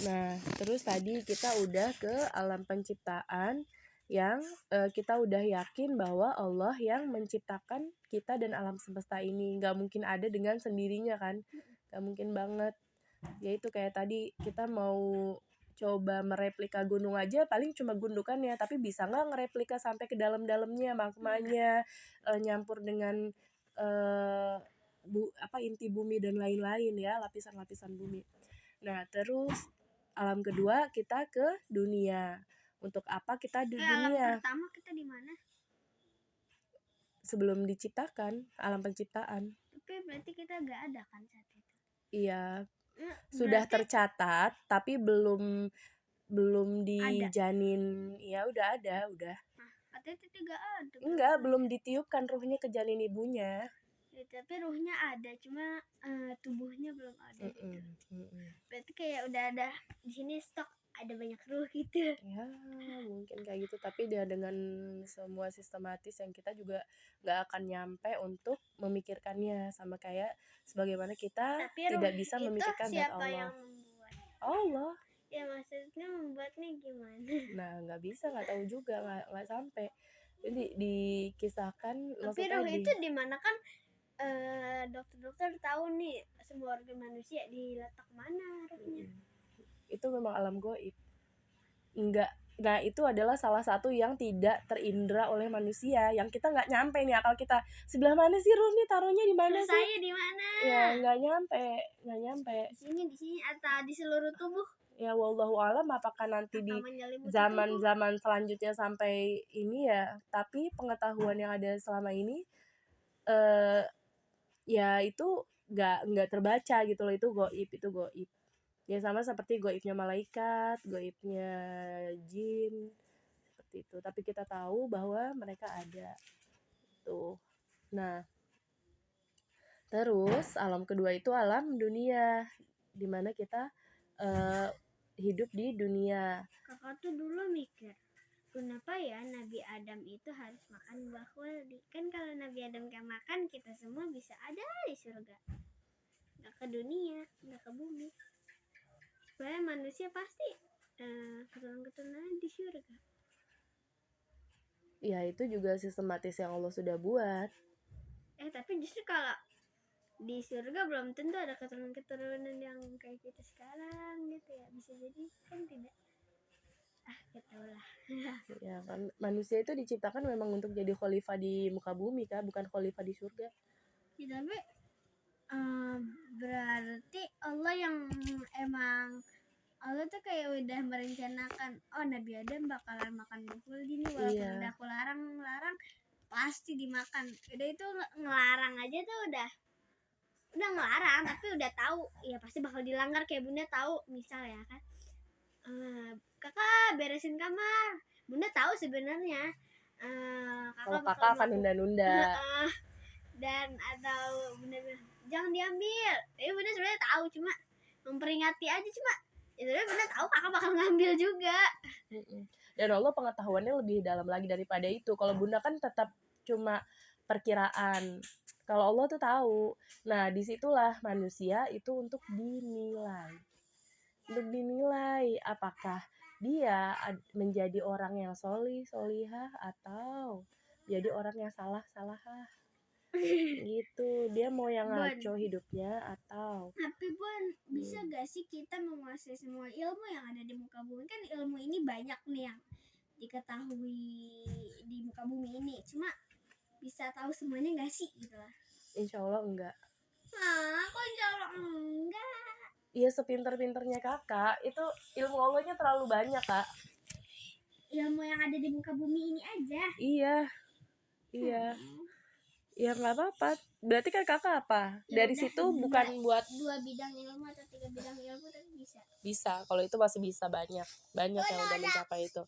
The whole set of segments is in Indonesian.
Nah, terus tadi kita udah ke alam penciptaan yang kita udah yakin bahwa Allah yang menciptakan kita dan alam semesta ini. Nggak mungkin ada dengan sendirinya kan? Nggak mungkin banget. Yaitu kayak tadi kita mau coba mereplika gunung aja paling cuma gundukannya, tapi bisa nggak ngereplika sampai ke dalam-dalamnya, magmanya, nyampur dengan inti bumi dan lain-lain ya, lapisan-lapisan bumi. Nah, terus alam kedua kita ke dunia. Untuk apa kita di Alam dunia? pertama kita di mana? Sebelum diciptakan, alam penciptaan. Tapi berarti kita nggak ada kan saat itu? Iya, sudah tercatat tapi belum dijanin. Ya udah ada, udah. Nah, katanya itu nggak ada. Enggak, belum ditiupkan ruhnya ke janin ibunya. Ya, tapi ruhnya ada, cuma tubuhnya belum ada gitu. Berarti kayak udah ada di sini stok ada banyak ruh gitu. Ya mungkin kayak gitu, tapi dia dengan semua sistematis yang kita juga nggak akan nyampe untuk memikirkannya, sama kayak sebagaimana kita Tapi tidak bisa memikirkan zat siapa Allah. yang membuat? Allah. Ya maksudnya membuatnya gimana? Nah nggak bisa, nggak tahu juga, nggak sampai. Jadi dikisahkan. Tapi ruh itu di mana kan? Dokter-dokter tahu nih semua organ manusia diletak mana ruhnya. Itu memang alam goib. Enggak. Nah itu adalah salah satu yang tidak terindra oleh manusia, yang kita nggak nyampe nih akal kita, sebelah mana sih ruh nih, taruhnya di mana sih? Saya di mana? Ya nggak nyampe. Di sini atau di seluruh tubuh? Ya wallahu alam apakah nanti di zaman selanjutnya sampai ini ya, tapi pengetahuan yang ada selama ini ya itu nggak terbaca gitu loh, itu goib. Ya sama seperti goibnya malaikat, goibnya jin, seperti itu. Tapi kita tahu bahwa mereka ada. Tuh. Nah, terus alam kedua itu alam dunia, dimana kita hidup di dunia. Kakak tuh dulu mikir, kenapa ya Nabi Adam itu harus makan buah khuldi? Kan kalau Nabi Adam gak makan, kita semua bisa ada di surga. Gak ke dunia, gak ke bumi. Supaya manusia pasti keturunan di surga. Ya itu juga sistematis yang Allah sudah buat. Tapi justru kalau di surga belum tentu ada keturunan yang kayak kita sekarang gitu ya. Bisa jadi kan tidak. Gitulah. Ya kan manusia itu diciptakan memang untuk jadi khalifah di muka bumi kan, bukan khalifah di surga. Ya, tapi berarti Allah yang emang Allah tuh kayak udah merencanakan, oh Nabi Adam bakalan makan buah gini, walaupun udah aku larang pasti dimakan. Udah itu ngelarang aja tuh udah ngelarang, tapi udah tahu ya pasti bakal dilanggar. Kayak bunda tahu misal ya kan, kakak beresin kamar, bunda tahu sebenarnya kalau kakak akan nunda-nunda dan atau bunda bilang jangan diambil, tapi bunda sebenarnya tahu, cuma memperingati aja, cuma ya sebenarnya bunda tahu kakak bakal ngambil juga. Dan Allah pengetahuannya lebih dalam lagi daripada itu. Kalau bunda kan tetap cuma perkiraan, kalau Allah tuh tahu. Nah disitulah manusia itu untuk dinilai apakah dia menjadi orang yang solihah atau jadi orang yang salah-salahah gitu. Dia mau yang ngaco hidupnya atau. Tapi Bun, bisa gak sih kita menguasai semua ilmu yang ada di muka bumi? Kan ilmu ini banyak nih yang diketahui di muka bumi ini, cuma bisa tahu semuanya gak sih gitu lah? Insya Allah enggak. Kok insya Allah enggak? Iya, sepinter-pinternya kakak itu ilmu Allahnya terlalu banyak kak. Ilmu yang ada di muka bumi ini aja? Iya. Ya nggak apa-apa. Berarti kan kakak apa? Ya dari situ bukan buat 2 bidang ilmu atau 3 bidang ilmu, tapi bisa. Bisa, kalau itu masih bisa banyak yang udah mencapai itu.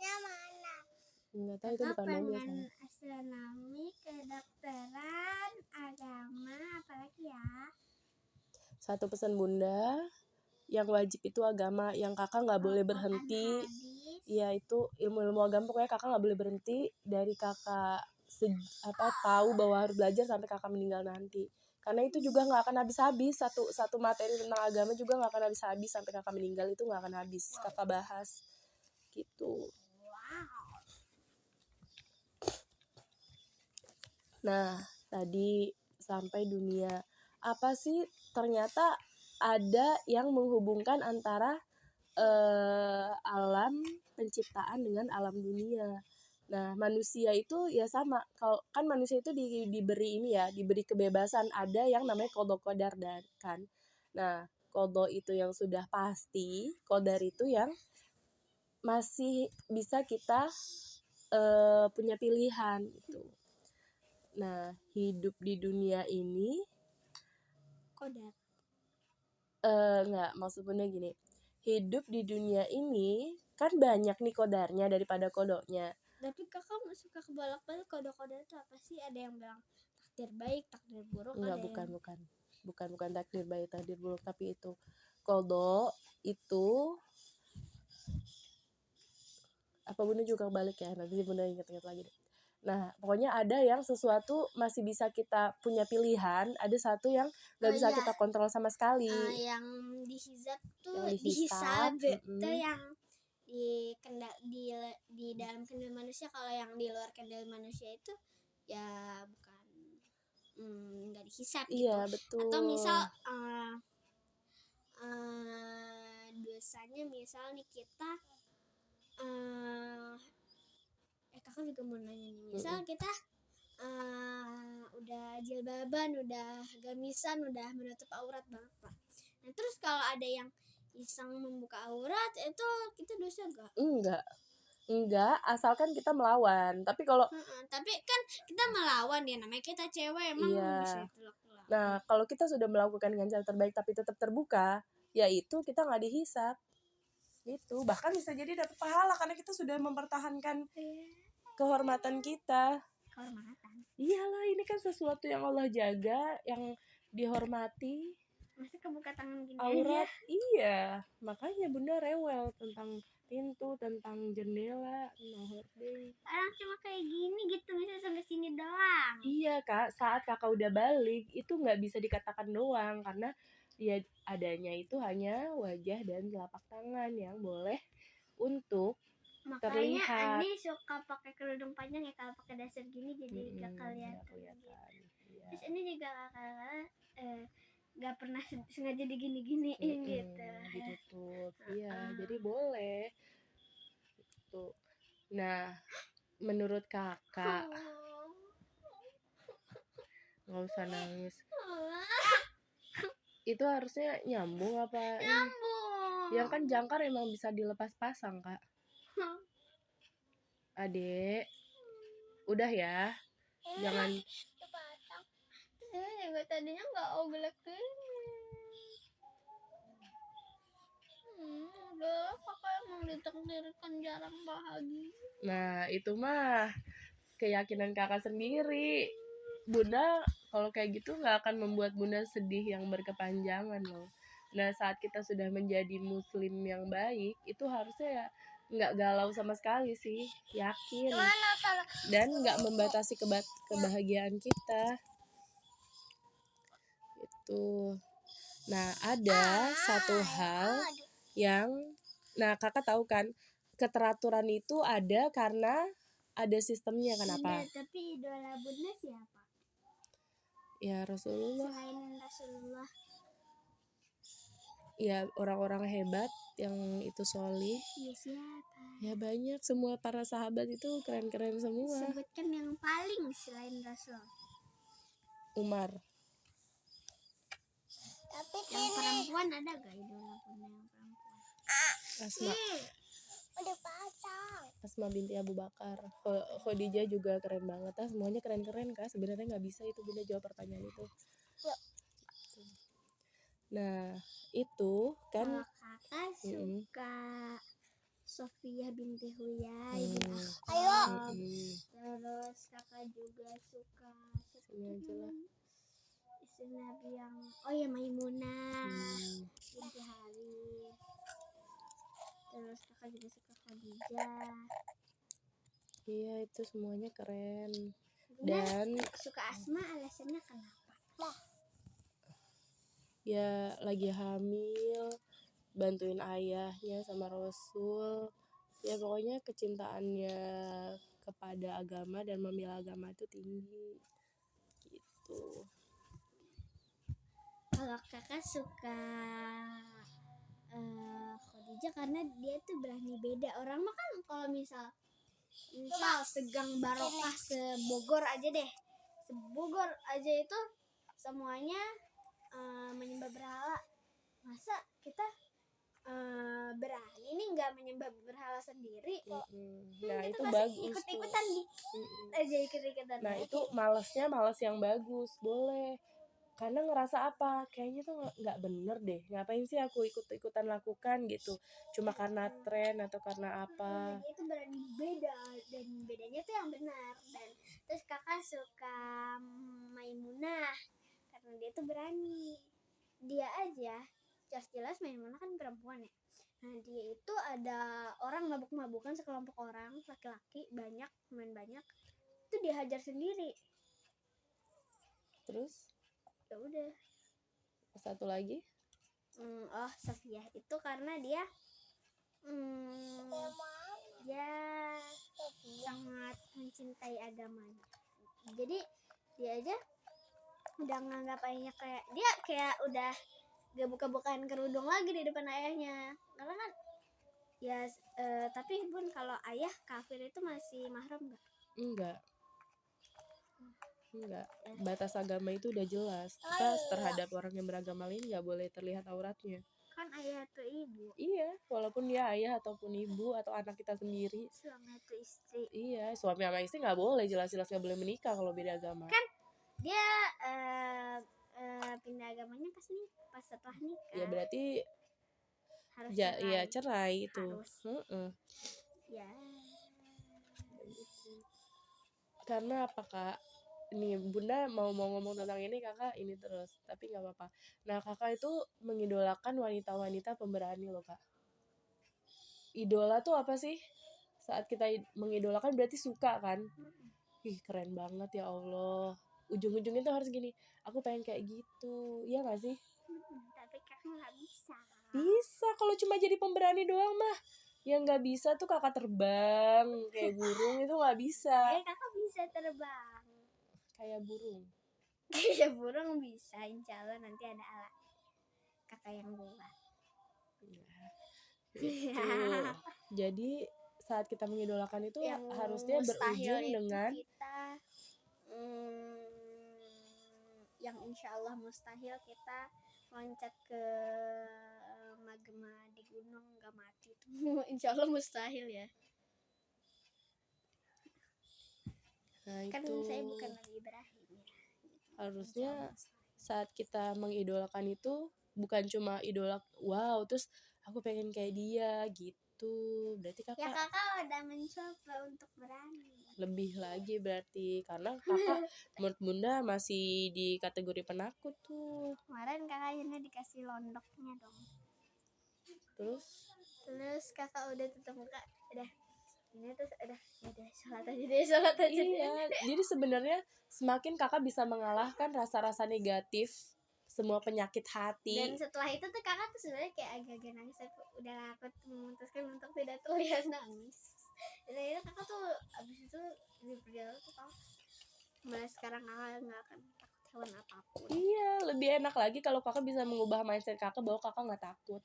Nggak tahu, itu bukan mobil kan. Astronomi, kedokteran, agama, apalagi ya? Satu pesan bunda, yang wajib itu agama, yang kakak nggak boleh berhenti. Iya itu ilmu agama, pokoknya kakak nggak boleh berhenti dari kakak tahu bahwa harus belajar sampai kakak meninggal nanti. Karena itu juga nggak akan habis-habis, satu materi tentang agama juga nggak akan habis-habis sampai kakak meninggal, itu nggak akan habis kakak bahas gitu. Nah, tadi sampai dunia. Apa sih ternyata ada yang menghubungkan antara alam penciptaan dengan alam dunia. Nah, manusia itu ya sama. Kalau kan manusia itu diberi ini ya, diberi kebebasan. Ada yang namanya qada qadar dan kan. Nah, qada itu yang sudah pasti, qadar itu yang masih bisa kita punya pilihan gitu. Nah, hidup di dunia ini Kodar. enggak, maksud bunda gini. Hidup di dunia ini kan banyak nih kodarnya daripada kodonya. Tapi kakak suka kebolak-balik kode-kode itu apa sih? Ada yang bilang takdir baik, takdir buruk, Enggak, ada yang bukan takdir baik takdir buruk, tapi itu kodo itu apa, bunda juga balik ya, nanti bunda inget-inget lagi deh. Nah, pokoknya ada yang sesuatu masih bisa kita punya pilihan, ada satu yang nggak bisa kita kontrol sama sekali. yang dihisab tuh, Yang dihisab, itu yang di dalam kendali manusia. Kalau yang di luar kendali manusia itu ya bukan, nggak dihisab gitu. Iya, betul. Atau misal dosanya misal nih kita kakak juga mau nanya nih, misal kita udah jilbaban, udah gamisan, udah menutup aurat banget Pak. Nah terus kalau ada yang iseng membuka aurat, itu kita dosa gak? Enggak, asalkan kita melawan. Tapi kalau tapi kan kita melawan ya, namanya kita cewek, emang bisa itu lakukan. Nah, kalau kita sudah melakukan dengan cara terbaik tapi tetap terbuka, ya itu kita nggak dihisap. Gitu. Bahkan bisa jadi dapat pahala karena kita sudah mempertahankan kehormatan kita. Kehormatan. Iyalah, ini kan sesuatu yang Allah jaga, yang dihormati. Masih kebuka tangan gini aurat aja. Iya, makanya bunda rewel tentang pintu, tentang jendela, tentang hording. Orang cuma kayak gini gitu, bisa sampai sini doang. Iya kak, saat kakak udah balik itu nggak bisa dikatakan doang, karena ya adanya itu hanya wajah dan telapak tangan yang boleh untuk makanya terlihat. Ani suka pakai kerudung panjang ya, kalau pakai dasar gini jadi gak kelihatan. Iya. Terus ini juga kakak gak pernah sengaja digini-giniin gitu. Ditutup. Iya, jadi boleh gitu. Nah, menurut kakak, nggak usah nangis, itu harusnya nyambung apa? Nyambung. Yang kan jangkar emang bisa dilepas pasang kak. Adek, udah ya, jangan. Ini juga tadinya nggak oglek ini. Udah, kakak emang ditakdirkan jarang bahagia. Nah, itu mah keyakinan kakak sendiri. Bunda kalau kayak gitu nggak akan membuat bunda sedih yang berkepanjangan loh. Nah, saat kita sudah menjadi muslim yang baik, itu harusnya ya nggak galau sama sekali sih, yakin, dan nggak membatasi kebahagiaan kita. Itu. Nah, ada satu hal yang, nah kakak tahu kan, keteraturan itu ada karena ada sistemnya. Kenapa? Tapi idola bunda siapa? Ya Rasulullah. Selain Rasulullah. Ya orang-orang hebat yang itu solih. Ya siapa? Ya banyak, semua para sahabat itu keren-keren semua. Sebutkan yang paling selain Rasul. Umar. Tapi yang perempuan ada gak idola bunda yang perempuan? Asma. Udah pasang. Asma binti Abu Bakar. Khadijah juga keren banget. Semuanya keren-keren kak. Sebenarnya nggak bisa itu bunda jawab pertanyaan itu. Yuk. Nah itu kan. Kakak suka Sofia binti Huyai bin Ayo. Terus kakak juga suka istri Nabi yang Maimunah binti Harith. Terus kakak juga suka Khadijah. Iya, itu semuanya keren. Bunda Dan suka Asma, alasannya kenapa? ya lagi hamil, bantuin ayahnya sama Rasul. Ya pokoknya kecintaannya kepada agama dan membela agama itu tinggi gitu. Kalau kakak suka Khadijah karena dia tuh berani beda. Orang mah kan kalau misal segang barokah sebogor aja deh, sebogor aja itu semuanya menyembah berhala. Masa kita berani nih nggak menyembah berhala sendiri kok. Nah Kita itu pasti bagus ikut-ikutan tuh. dikit aja, ikut-ikutan. Nah itu malesnya males yang bagus, boleh. Karena ngerasa apa, kayaknya tuh nggak bener deh, ngapain sih aku ikut-ikutan lakukan gitu, cuma karena tren atau karena apa. Dia tuh berani beda, dan bedanya tuh yang benar. Dan terus kakak suka Maimunah karena dia tuh berani. Dia aja jelas-jelas Maimunah kan perempuan ya. Nah dia itu ada orang mabuk-mabukan, sekelompok orang laki-laki banyak, main banyak, itu dihajar sendiri. Terus Ya udah. satu lagi Safiyah itu karena dia dia sangat mencintai agamanya. Jadi dia aja udah nganggap ayahnya kayak dia kayak udah gak buka-bukaan kerudung lagi di depan ayahnya. Karena kan ya tapi Bun, kalau ayah kafir itu masih mahram gak? enggak, batas agama itu udah jelas, kita terhadap orang yang beragama lain nggak boleh terlihat auratnya. Kan ayah itu ibu, Iya, walaupun dia ayah ataupun ibu atau anak kita sendiri. suami itu istri. Iya, suami sama istri nggak boleh, jelas-jelas nggak boleh menikah kalau beda agama. Kan dia pindah agamanya pas setelah nikah. Ya berarti Harus ya cerai itu. Harus. Ya. Karena apa kak? Nih bunda mau ngomong tentang ini kakak ini terus, tapi nggak apa-apa. Nah kakak itu mengidolakan wanita-wanita pemberani loh kak. Idola tuh apa sih? Saat kita mengidolakan berarti suka kan? Ih keren banget ya Allah. Ujung-ujungnya tuh harus gini. Aku pengen kayak gitu, iya nggak sih? Tapi kakak nggak bisa. Bisa kalau cuma jadi pemberani doang mah. Yang nggak bisa tuh kakak terbang kayak burung itu nggak bisa. Kakak bisa terbang. Kayak burung. Kayak burung bisa, insya Allah nanti ada alat kakak yang buat. Gitu. Jadi saat kita mengidolakan itu Yang harusnya berujung dengan kita yang insya Allah mustahil kita loncat ke magma di gunung nggak mati tuh. Insya Allah mustahil ya. nah Kan itu saya bukan Nabi Ibrahim ya. harusnya saat kita mengidolakan itu bukan cuma idola wow terus aku pengen kayak dia gitu, berarti Ya kakak kakak udah mencoba untuk berani. lebih lagi berarti karena kakak menurut bunda masih di kategori penakut tuh. Kemarin kakaknya dikasih londoknya dong. Terus kakak udah tutup muka, udah ini terus udah sholat aja deh. Iya, jadi sebenarnya semakin kakak bisa mengalahkan rasa-rasa negatif, semua penyakit hati. Dan setelah itu tuh kakak tuh sebenarnya kayak agak-agak nangis. Udah aku memutuskan untuk tidak terlihat nangis. Dan akhirnya kakak tuh abis itu di perjalanan tuh kakak mulai sekarang kakak nggak akan takut hewan apapun. Iya, lebih enak lagi kalau kakak bisa mengubah mindset kakak bahwa kakak nggak takut.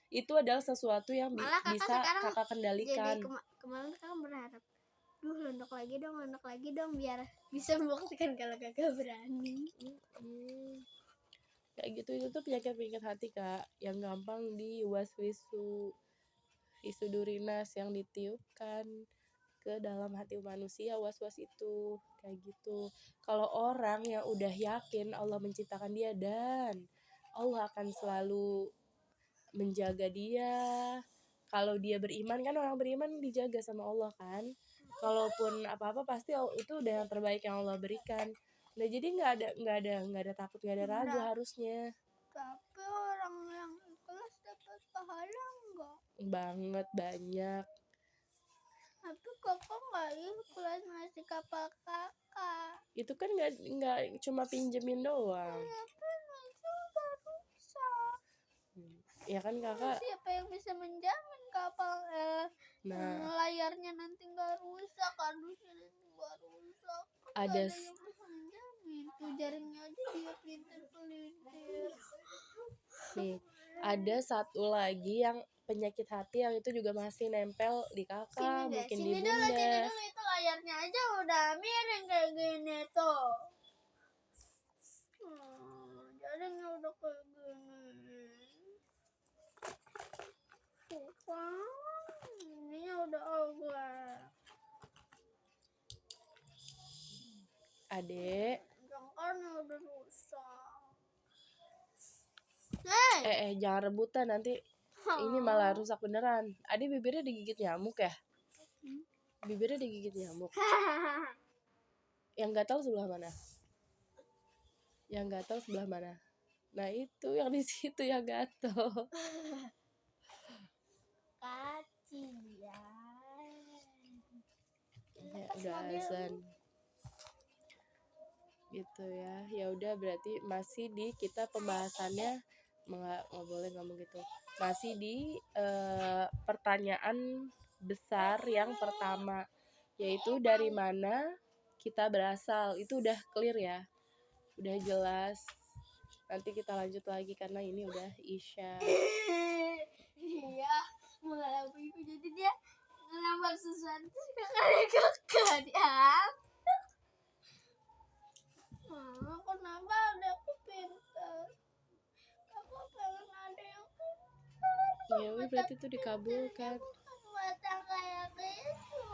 Itu adalah sesuatu yang bisa kakak kendalikan. Jadi kemarin kakak berharap, londok lagi dong biar bisa membuktikan kalau kakak berani. Kayak gitu itu tuh penyakit hati kak, yang gampang diwaswisu durina's yang ditiupkan ke dalam hati manusia, was-was itu kayak gitu. Kalau orang yang udah yakin Allah menciptakan dia dan Allah akan selalu menjaga dia, kalau dia beriman kan orang beriman dijaga sama Allah kan, kalaupun apa-apa pasti itu udah yang terbaik yang Allah berikan. Nah jadi nggak ada takut, nggak ada ragu harusnya. Tapi orang yang ikhlas dapat pahala enggak? Banget banyak. Tapi kakak nggak ikhlas ngasih kapal kakak. Itu kan nggak cuma pinjemin doang. Tapi itu baru Ya kan Kakak, Siapa yang bisa menjamin kapal nah layarnya nanti nggak rusak, kardusnya nanti nggak rusak, kan nggak ada ada yang bisa menjamin. Tuh jaringnya aja dia pelintir-pelintir. nih, ada satu lagi yang penyakit hati yang itu juga masih nempel di Kakak, mungkin di Sini Bunda. dulu itu layarnya aja udah miring kayak gini tuh. Jaringnya udah kayak gini. Tuh kan, ininya udah agak. Adek, Jangkarnya udah rusak. jangan rebutan nanti ini malah rusak beneran. Adek bibirnya digigit nyamuk ya? Bibirnya digigit nyamuk. Yang gatal sebelah mana? Yang gatal sebelah mana? Nah itu yang di situ yang gatal. Ya udah azan. Gitu ya. Ya udah berarti masih di kita pembahasannya nggak boleh ngomong gitu. Masih di pertanyaan besar yang pertama, yaitu dari mana kita berasal. Itu udah clear ya. Udah jelas. Nanti kita lanjut lagi karena ini udah Isya. Iya, mulai aku itu jadi dia ngelamar sesuatu kali kakak dia. Kenapa ada aku pintar? Aku pengen ada yang pintar. Ya berarti itu dikabulkan. Mata kayak gitu.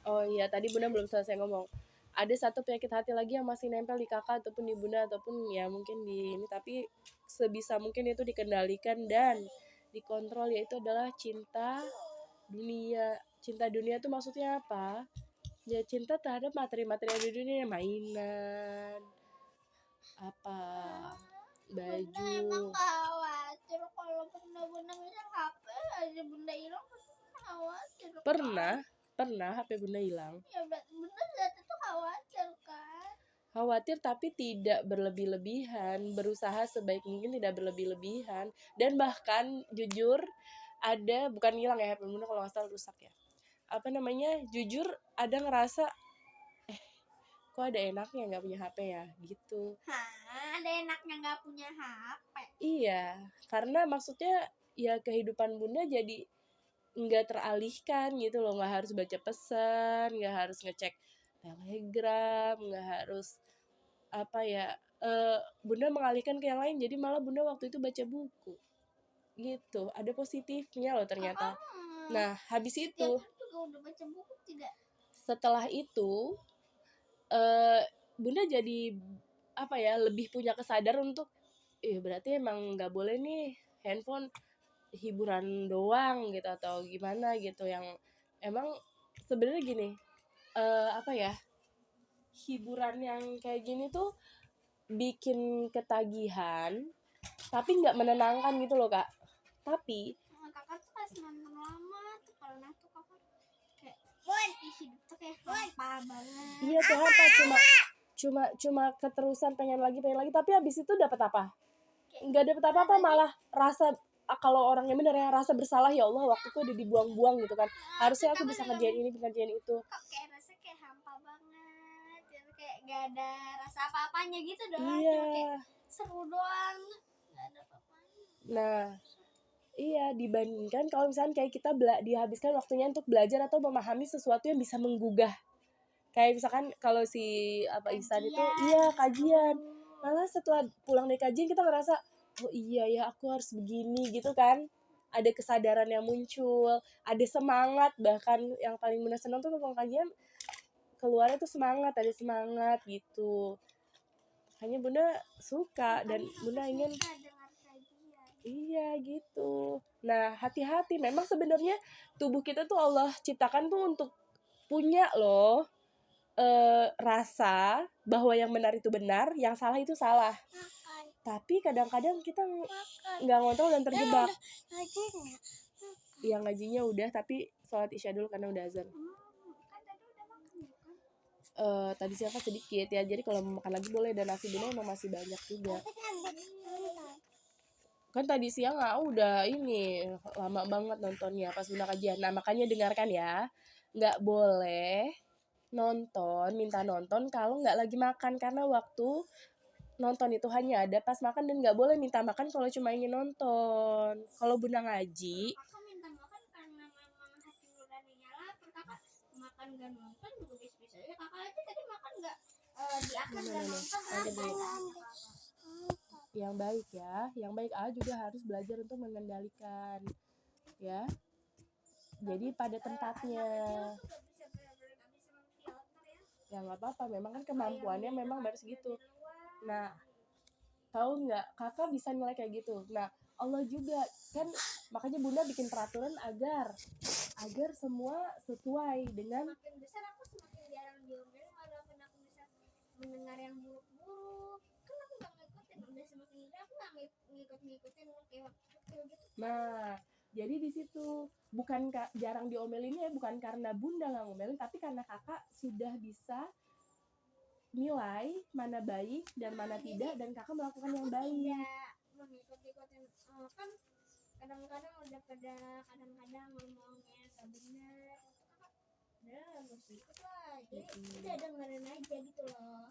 Oh iya, tadi Bunda belum selesai ngomong. Ada satu penyakit hati lagi yang masih nempel di Kakak ataupun di Bunda ataupun ya mungkin di ini, tapi sebisa mungkin itu dikendalikan dan dikontrol, yaitu adalah cinta dunia. Cinta dunia itu maksudnya apa? Ya cinta terhadap materi-materi yang di dunia, mainan, apa, Bunda emang baju. khawatir kalau bunda misal HP aja bunda hilang pasti khawatir Pernah, kan? pernah HP Bunda hilang. Ya bunda lihat itu khawatir kan? Khawatir tapi tidak berlebih-lebihan, berusaha sebaik mungkin tidak berlebih-lebihan, dan bahkan jujur ada, bukan hilang ya HP Bunda, kalau nggak salah rusak ya, apa namanya, jujur ada ngerasa kok ada enaknya nggak punya HP ya gitu. Ada enaknya nggak punya HP. Iya, karena maksudnya ya kehidupan Bunda jadi nggak teralihkan gitu loh, nggak harus baca pesan, nggak harus ngecek telegram, nggak harus apa ya, Bunda mengalihkan ke yang lain, jadi malah Bunda waktu itu baca buku gitu, ada positifnya loh ternyata. Nah habis itu Juga udah baca buku tidak? setelah itu Bunda jadi apa ya, lebih punya kesadaran untuk berarti emang nggak boleh nih handphone hiburan doang gitu atau gimana gitu, yang emang sebenarnya gini, apa ya, hiburan yang kayak gini tuh bikin ketagihan tapi nggak menenangkan gitu loh Kak. Tapi Kakak tuh pas nonton lama tuh kalau tuh kakak kayak hidup tuh kayak hampa banget. iya tuh apa, cuma keterusan pengen lagi, tapi habis itu dapat apa? Nggak dapat apa-apa, malah rasa, kalau orangnya bener ya, rasa bersalah, ya Allah waktuku udah dibuang-buang gitu kan, harusnya aku bisa ngerjain ini, ngerjain itu. Kok kayak rasanya kayak hampa banget gitu, kayak gak ada rasa apa-apanya gitu doang. Iya. Cuma kayak seru doang, gak ada apa-apanya. Nah iya, dibandingkan kalau misalnya kayak kita dihabiskan waktunya untuk belajar atau memahami sesuatu yang bisa menggugah. Kayak misalkan kalau si Ihsan itu, iya kajian. Malah setelah pulang dari kajian kita ngerasa, oh iya ya aku harus begini gitu kan. Ada kesadaran yang muncul, ada semangat, bahkan yang paling Bunda senang tuh kalau kajian keluarnya tuh semangat, ada semangat gitu. Makanya Bunda suka dan Bunda ingin iya gitu. Nah hati-hati, memang sebenarnya tubuh kita tuh Allah ciptakan tuh untuk punya loh rasa bahwa yang benar itu benar, yang salah itu salah. Tapi kadang-kadang kita nggak ngontrol dan terjebak. Yang ngajinya udah, tapi sholat isya dulu karena udah azan. Tadi siapa sedikit ya, jadi kalau mau makan lagi boleh, dan nasi Bunda emang masih banyak juga. Kan tadi siang udah ini, lama banget nontonnya pas Bunda kajian. Nah, makanya dengarkan ya, nggak boleh minta nonton kalau nggak lagi makan, karena waktu nonton itu hanya ada pas makan dan nggak boleh minta makan kalau cuma ingin nonton. Kalau Bunda ngaji, Kakak minta makan karena memang hati nuraninya lapar. Kakak makan gak nonton juga bisa-bisa aja. Kakak aja tadi makan gak di akhir gak nonton angkat dulu. apa? Yang baik ya, yang baik juga harus belajar untuk mengendalikan, ya. Jadi pada tempatnya. Ya nggak apa-apa, memang kan kemampuannya memang baru segitu. Nah, tahu nggak, kakak bisa nilai kayak gitu. Nah, Allah juga kan, makanya Bunda bikin peraturan agar semua sesuai dengan. Semakin besar aku semakin jarang diomelin, walaupun aku bisa mendengar yang buruk-buruk. Kan aku gak ngikutin, udah semakin gede aku gak ngikutin kayak waktu kecil gitu. Nah, jadi di situ bukan jarang diomelinnya ya, bukan karena Bunda nggak ngomelin, tapi karena kakak sudah bisa nilai mana baik dan mana tidak, dan kakak melakukan yang baik. Tidak mengikut-ikutin, kan kadang-kadang udah pada kadang-kadang ngomongnya gak bener, udah gak usah ikut lah, jadi udah dengerin aja gitu loh.